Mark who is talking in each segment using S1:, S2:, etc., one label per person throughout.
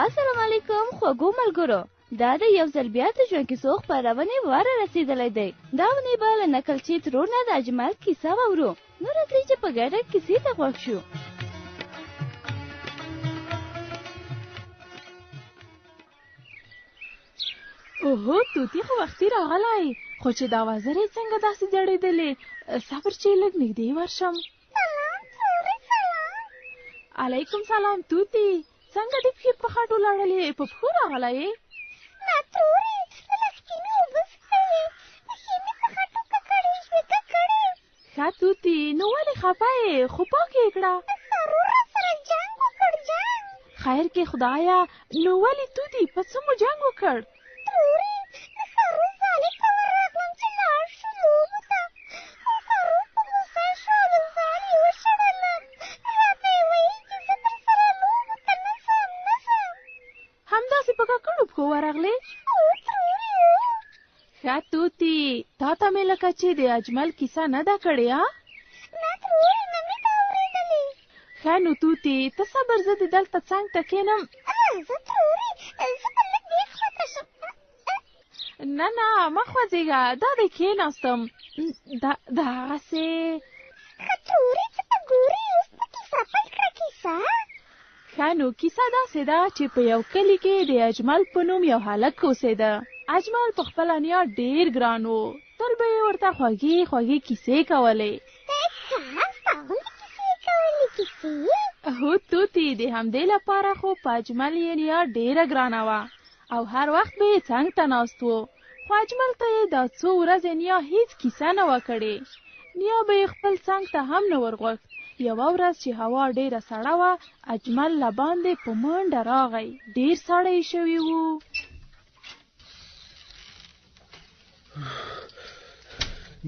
S1: السلام علیکم خوږو ملګرو. دا د یو ځل بیا د ژوند کیسو خپرونې واره رسېدلی دی. دا ونې به له نکلچي ترور نه د اجمل کیسه واورو. نو راځئ چې په ګډه کیسې ته غوږ شو.
S2: اوهو توتي خو وختي راغلی، خو چې دا وزرې څنګه داسې ځړېدلې. صبر چې لږ نږدې ورشم.
S3: سلام تورې، سلام.
S2: علیکم سلام توتي، څنګه دې پښې په خټو لړلې؟ په پښو راغلی یې؟
S3: نه تورې، له سپینو اوبه څښلې، پښې مې په خټو ککړې شوېته کړې.
S2: ښه توتي، نو ولې خفه یې؟ خو پاکې یې کړه.
S3: سرور راسره جنګ وکړ، جنګ.
S2: خیر کې خدایا، نو ولې توتي په څه مو جنګ وکړ؟
S3: تورې، د سرور ځالې ته ورغلم چې لاړ شو لوبو ته، خو سرور په غوسه شو او له ځالې وشړلم. راته یې ویل چې زه در سره لوبو ته نه ځم، نه ځم.
S2: همداسې په ککړو پښو ورغلې؟
S3: او تورې.
S2: ښه توتي، تا ته مې لکه چې د اجمل کیسه نه ده کړې ها؟
S3: نه تورې، نه مې ده اورېدلې.
S2: ښه نو توتي، ته صبر، زه د دلته څنګ ته کښېنم.
S3: زه تورې، زه به لږ دې خواته شم.
S2: نه نه مه خوځېږه، دا دی کښېناستم. دا هغسې
S3: ښه تورې، څه ته ګورې؟ اوس ته کیسه پیل کړه، کیسه.
S2: ښه نو کیسه داسې ده چې په یو کلي کې د اجمل په نوم یو هلک اوسېده. اجمل په خپله نیا ډېر ګران و. تل به یې ورته خوږې خوږې کیسې کولې.
S3: ستا غوندې کیسې کولې، کیسې؟
S2: هو توتي، د همدې لپاره خو په اجمل یې نیا ډېره ګرانه وه او هر وخت به یې څنګ ته ناست و. خو اجمل ته یې دا څو ورځې نیا هیڅ کیسه نه وه کړې. نیا به یې خپل څنګ ته هم نه ورغوښت. یوه ورځ چې هوا ډېره سړه وه، اجمل له باندې په منډه راغی. ډېر سړی شوي وو.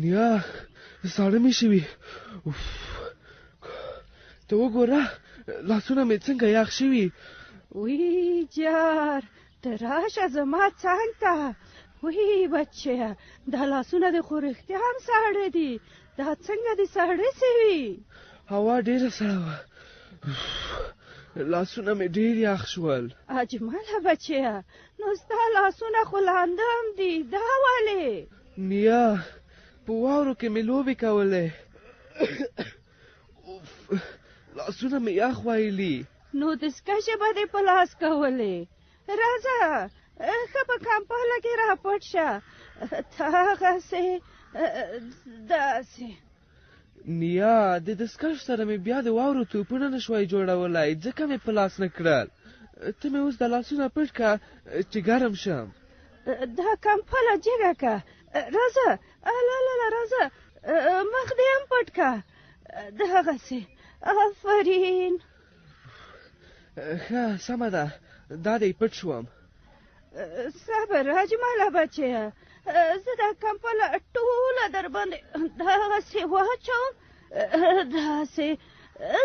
S4: نیا ساړه مې شوي. ته وګوره لاسونه مې څنګه یخ شوي.
S5: وی جار، ته راشه زما څنګ ته. وی بچیه، دا لاسونه دې خو رښتیا هم ساړه دي. دا څنګه دې ساړه سوي؟
S4: هوا ډېره سړه وه، لاسونه مې ډېر یخ شول.
S5: اجمله بچیه، نو ستا لاسونه خو لانده هم دي، دا ولې؟
S4: نیا په واورو کې مې لوبې کولې. لاسونه مې یخ وایلي.
S5: نو دستکشې به دې په لاس کولې. راځه ښه په کمپاله کې را پټ شه. ته هغسې داسې.
S4: نیا د دستکش سره مې بیا د واورو توپونه نه شوای جوړولی، ځکه مې په لاس نه کړل. ته مې اوس د لاسونه پټ کړه چې ګرم شم.
S5: دا کمپاله جګه که. راځه لاله راځه، مخ دې هم پټ که. دغسې. آفرین.
S4: ښه سمه ده، دا دی پټ شوم.
S5: صبر اجمله بچیه، زه دا کمپاله ټوله در باندې دغسې واچوم. داسې.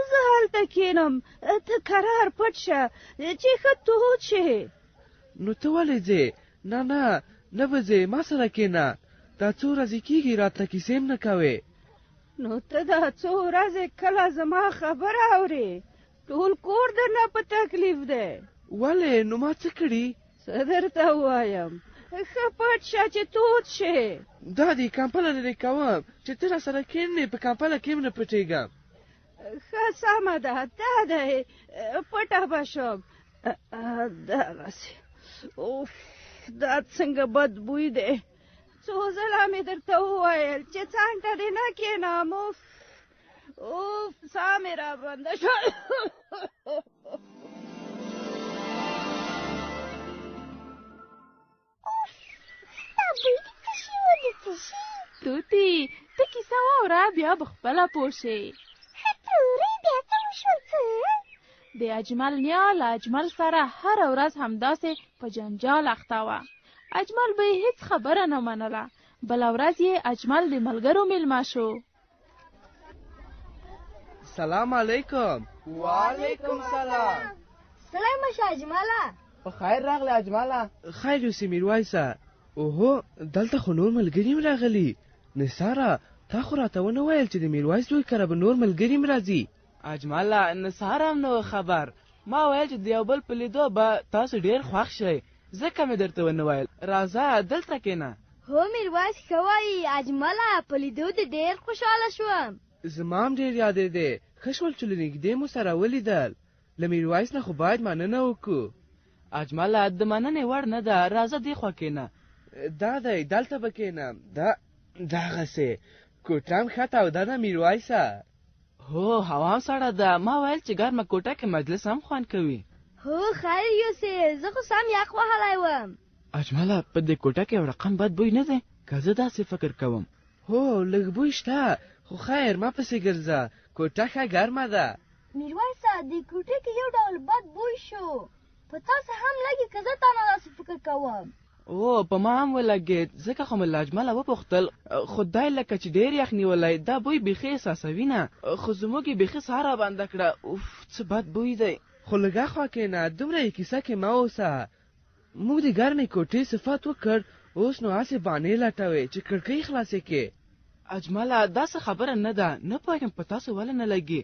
S5: زه هلته کښېنم، ته کرار پټ شه چې ښه تود شې.
S4: نو ته ولې ځې؟ نه نه نه به ځې، ما سره کښېنه. دا څو ورځې کېږي راته کیسې هم نه کوې.
S5: نو ته دا څو ورځې کله زما خبره اورې؟ ټول کور درنه په تکلیف دی.
S4: ولې؟ نو ما څه کړي؟
S5: څه درته ووایم؟ ښه پټ شه چې تود شې.
S4: دا دی کمپله لرې کوم چې ته را سره کښېنې، په کمپله کې هم نه پټېږم.
S5: ښه سمه ده، دا دی پټه به شم. دغسې. اوف، دا څنګه بد بوی دی. څو ځله مې درته وویل چې څنګ ته دې نه کښېنم. اوف اوف، ساه مې را بنده شوه.
S2: توتي، ته کیسه واوره، بیا به خپله پوه شې.
S3: ښه تورې، بیا څه وشول؟ څه؟
S2: د اجمل نیا له اجمل سره هره ورځ همداسې په جنجال اخته وه. اجمل به یې هېڅ خبره نه منله. بله ورځ یې اجمل د ملګرو میلمه شو.
S4: سلام علیکم.
S6: وعلیکم سلام.
S3: ستړی مه شه اجمله.
S6: په خیر راغلی اجمله.
S4: خیر یوسې میرویسه. اوهو، دلته خو نور ملګري هم راغلي. نثاره، تا خو راته ونه ویل چې د میرویس زوی کره به نور ملګري هم راځي.
S6: اجمله، نثار هم نه خبر. ما ویل چې د یو بل په لیدو به تاسو ډېر خوښ شئ ځکه مې درته ونه ویل راځه دلته کښېنه.
S1: هو میرویس ښه وایي اجمله په لیدو دې ډېر خوشحاله شوم.
S4: زما هم ډېر یادې دی ښه شول چې له نږدې مو سره ولیدل. له میرویس نه خو باید مننه وکړو.
S6: اجمله د مننې وړ نه ده راځه دې خوا کښېنه.
S4: دا دی دلته به کښېنم. دغسې کوټه هم ښه توده ده میرویسه.
S6: هو هوا هم سړه ده ما ویل چې ګرمه کوټه کې مجلس هم خوند کوي.
S1: هو خیر یوسف زه خو سم یخ وهلی وم.
S6: اجمله په دې کوټه کې یو رقم بد بوی نه دی که زه داسې فکر کوم.
S4: هو لږ بوی شته خو خیر ما پسې ګرځه کوټه ښه ګرمه ده.
S1: میرویسه دې کوټې کې یو ډول بد بوی شو په تاسې هم لګي که زه تا نه داسې فکر کوم.
S6: او په ما هم ولګېد ځکه خو مې له اجمله وپوښتل خدای لکه چې ډېر یخ نیولی دا بوی بیخي احساسوي نه خو زموږ یې بیخي ساه رابنده کړه. اوف څه بد بوی دی.
S4: خو لږه خوا کښېنه دومره یې کیسه کې مه اوسه. موږ د ګرمې کوټې صفت وکړ اوس نو هسې بانې لټوې چې کړکۍ خلاصې کړې.
S6: اجمله داسې خبره نه ده نه پوهېږم په تاسو ولې نه لګي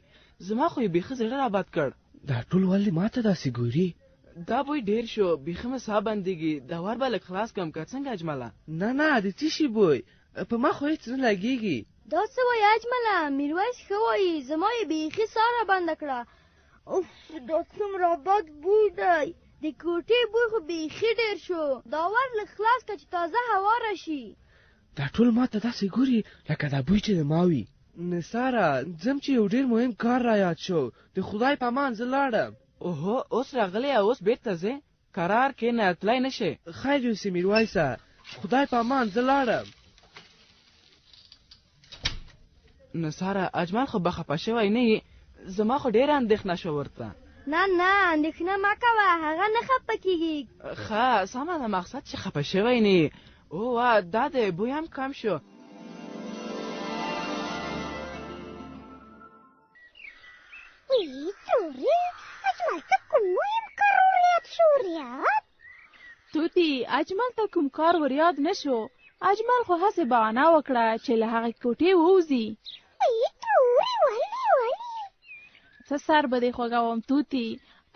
S6: زما خو یې بیخي زړه راباد کړ.
S4: دا ټول ولې ما ته داسې ګوري؟
S6: دا بوی ډېر شو بیخي مې ساه بندېږي دا ور به لږ خلاص کړم که څنګه اجمله؟
S4: نه د څه شي بوی په ما خو هېڅ نه لګېږي.
S1: دا څه وایي اجمله میرویس ښه وایي زما یې بیخي ساه رابنده کړه. اوف دا څومره بد بوی دی. د کوټې بوی خو بیخي ډېر شو. دا ور لږ خلاص کړه چې تازه هوا راشي.
S4: دا ټول ما ته داسې ګوري لکه دا بوی چې د ما وي. نثاره ځم چې یو ډېر مهم کار را یاد شو د خدای په امان زه لاړم.
S6: اوهو اوس راغلی اوس بېرته ځې قرار کښېنه تللی نه شې.
S4: خیر یوسف میرویسه خدای په امان زه لاړم.
S6: نثاره اجمل خو به خفه شوی نه یې زما خو ډېره اندېښنه شوه ورته.
S1: نه اندېښنه مه کوه هغه نه خفه کېږي.
S6: ښه سمه ده مقصد چې خفه شوی نه یې. اوه دا دی بوی هم کم شو.
S3: څورې اجمل ته کوم مهم کار وریاد شو ریاد؟
S2: توتی اجمل ته کوم کار وریاد نه شو. اجمل خو هسې بهانه وکړه چې له هغې کوټې ووځي.
S3: تورې ولې
S2: څه سر به دې خوږوم توتی.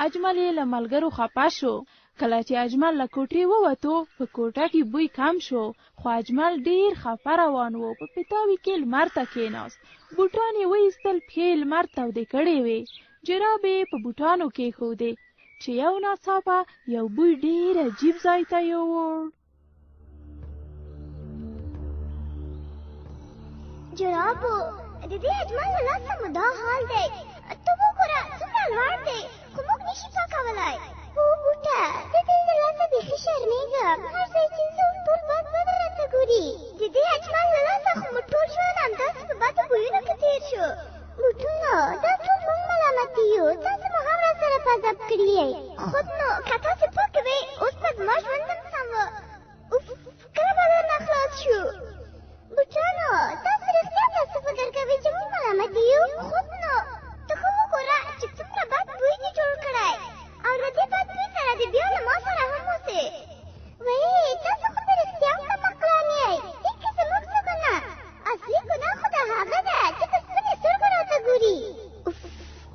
S2: اجمل یې له ملګرو خفه شو. کله چې اجمل له کوټې ووتو په کوټه کې بوی کم شو خو اجمل ډېر خفه روان و. په پیتاوي کې لمر ته کېناست. بوټان یې وایستل پښې لمر تودې کړې وې. جرابې یې په بوټانو کېښودې چې یو ناڅاپه یو بوی ډېر عجیب ځای ته یووړ.
S3: جرابو د دې اجمل له لاسه مو دا حال دی. ته وګوره څومره لوړ دی خو موږ نشي پاکولی. هو بوټه د دې له لاسه بیخي شرمېږم. هر ځای چې ځم ټول بد راته ګوري. د دې اجمل له لاسه خو مو ټول ژوند همداسې په بدو بویونو کې تېر شو. بوټونه دا ټول موږ ملامت یو. تاسو مو هم راسره په عذاب کړي یئ. خود نو که تاسې پاکه وې اوس به زما ژوند هم سم و. اوف کله به درنه خلاص شو. بوټانو تاسو رښتیا تاسو فکر کوئ چې موږ ملامت یو؟ خود نو ته خو وګوره چې څومره بد بوی دې جوړ کړی او له دې بد بوی سره دې بیا له ما سره هم اوسې. وایي تاسو خو د رښتیا هم کمقلان یئ. هېڅ زموږ څخه نه. اصلي ګناه خو د هغه ده چې په سپینې سترګو راته ګوري.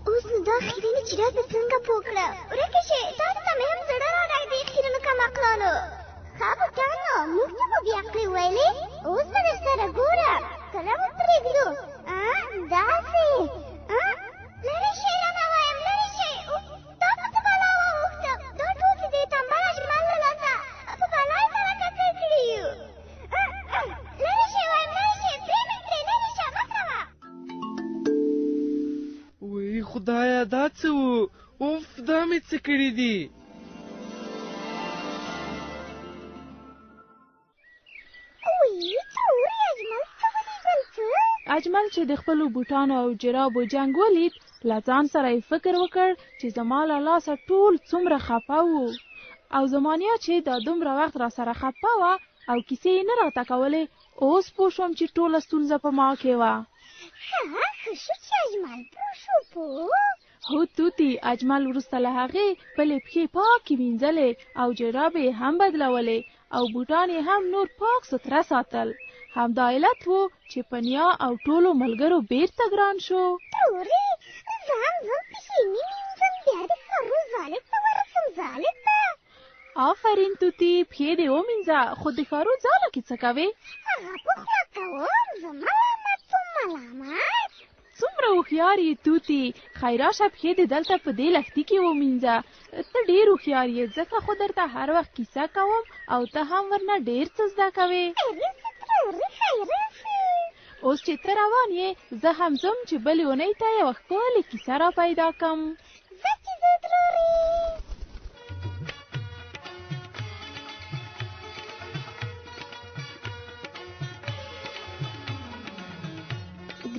S3: اوس نو دا خیرنې چې راته څنګه پوه کړه. ورکې شئ تاسو ته مې هم زړه راډک دی خیرنو کمقلانو. ښه بوټانو موږ ته خو بې عقلي ویلې. اوس به درسره ګورم کله مو پرېږدو. داسې لرې شئ رانه وایم لرې شئ. دا په څه بلا واوښتم. دا ټول چې د تنبل اجمل له لاسه په بلا یې سره ککړ کړي یو. لرې شئ وایم لرې شئ پرېږدئ ترې لرې شه مه کوه.
S4: وی خدایه دا څه و؟ اوف دا مې څه کړي دي؟
S2: اجمل چې د خپلو بوټانو او جرابو جنګ ولید له ځان سره یې فکر وکړ چې زما له لاسه ټول څومره خفه وو او زما نیا چې دا دومره وخت را سره خفه وه او کیسې یې نه راته کولې اوس پوه شوم چې ټوله ستونزه په ما کې وه.
S3: ښه شو چې اجمل پوه شو پوه.
S2: هو توتی اجمل وروسته له هغې خپلې پښې پاکې وینځلې او جرابې یې هم بدلولې او بوټان یې هم نور پاک ستره ساتل. همدا علت و چې په نیا او ټولو ملګرو بیرته ګران شو.
S3: تورې زه هم ځم پښې مې وینځم بیا د سرو
S2: آفرین توتی، پښې دې ومینځه. خو د ښارو ځاله کې څه کوې؟
S3: هغه په خوله کوم، زه ملامت څوم ملامت.
S2: څومره هوښیار یې توتی. خیر راشه پښې دې دلته په دې لښتي کې ومینځه. ته ډېر هوښیار یې، ځکه خو درته هر وخت کیسه کوم او ته هم ورنه ډېر څه زده کوې. اوس چې ته روان یې، زه هم ځم چې بلې اونۍ ته یوه ښکلې کیسه را پیدا کړم.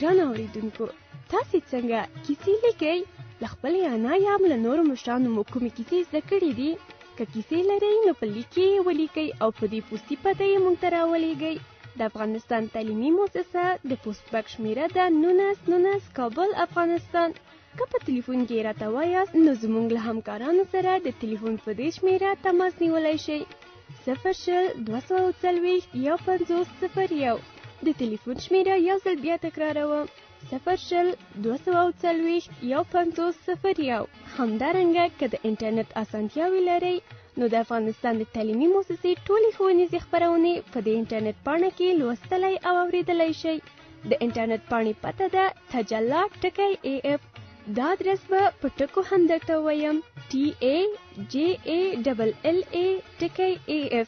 S7: ګران اوریدونکو، تاسې څنګه کیسې لیکئ؟ له خپلې انا یا هم له نورو مشرانو مو کومې کیسې زده کړې دي؟ که کیسې لرئ نو په لیک کې یې ولیکئ او په دې پوستي پته یې موږ ته راولېږئ. د افغانستان تعلیمي مؤسسه د پوسټ بک شمېره ده 1919 کابل افغانستان. که په تلیفون کې یې راته وایاست نو زموږ له همکارانو سره د تلیفون په دې شمېره تماس نیولی شئ 00240 1501. د تلیفون شمېره یو ځل بیا تکراروم 00240 1501. همدارنګه که د انټرنیټ اسانتیاوې لرئ نو د افغانستان د تعلیمي مؤسسې ټولې ښوونیزې خپرونې په دې انټرنیټ پاڼه کې لوستلی او اورېدلی شئ. د انټرنیټ پاڼې پته ده تجلا.af. دا ادرس به په ټکو هم درته ووایم TAJALLA.AF.